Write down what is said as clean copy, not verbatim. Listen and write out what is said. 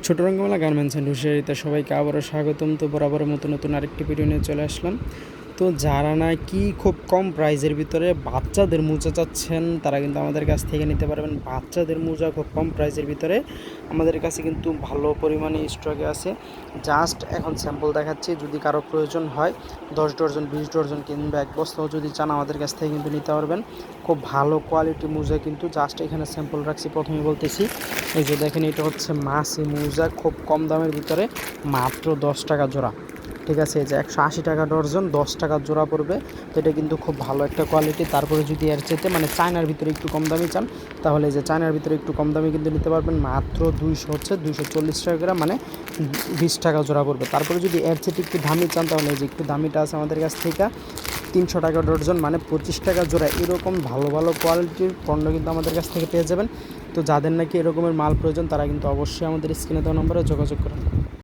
ছোট Rangamala garments and হুঁশিয়ারিতে সবাইকে আবারও স্বাগতম। তো বরাবরের মতো নতুন আরেকটি ভিডিও নিয়ে চলে আসলাম। তো যারা নাকি খুব কম প্রাইজের ভিতরে বাচ্চাদের মোজা চাচ্ছেন তারা কিন্তু আমাদের কাছ থেকে নিতে পারবেন। বাচ্চাদের মোজা খুব কম প্রাইজের ভিতরে আমাদের কাছে কিন্তু ভালো পরিমাণে স্টকে আছে। জাস্ট এখন স্যাম্পল দেখাচ্ছি, যদি কারো প্রয়োজন হয় 10 ডজন 20 ডজন কিংবা 1 বস্তাও যদি চান আমাদের কাছ থেকে কিন্তু নিতে পারবেন। খুব ভালো কোয়ালিটি মোজা কিন্তু জাস্ট এখানে স্যাম্পল রাখছি। প্রথমে বলতেছি, এই যে দেখেন, এটা হচ্ছে মাসি মোজা, খুব কম দামের ভিতরে মাত্র 10 টাকা জোড়া। ঠিক আছে, এই যে 180 টাকা ডর্জন, 10 টাকা জোড়া পড়বে। তো এটা কিন্তু খুব ভালো একটা কোয়ালিটি। তারপরে যদি এর চাইতে মানে চায়নার ভিতরে একটু কম দামি চান, তাহলে এই যে চায়নার ভিতরে একটু কম দামি কিন্তু নিতে পারবেন। মাত্র 240 টাকা গ্রাম, মানে 20 টাকা জোড়া পড়বে। তারপরে যদি এর চাইতে একটু দামি চান, তাহলে এই যে একটু দামিটা আছে আমাদের কাছ থেকে 300 টাকা ডর্জন, মানে 25 টাকা জোড়া। এরকম ভালো ভালো কোয়ালিটির পণ্য কিন্তু আমাদের কাছ থেকে পেয়ে যাবেন। তো যাদের নাকি এরকমের মাল প্রয়োজন তারা কিন্তু অবশ্যই আমাদের স্ক্রিনে দেওয়া নম্বরে যোগাযোগ করুন।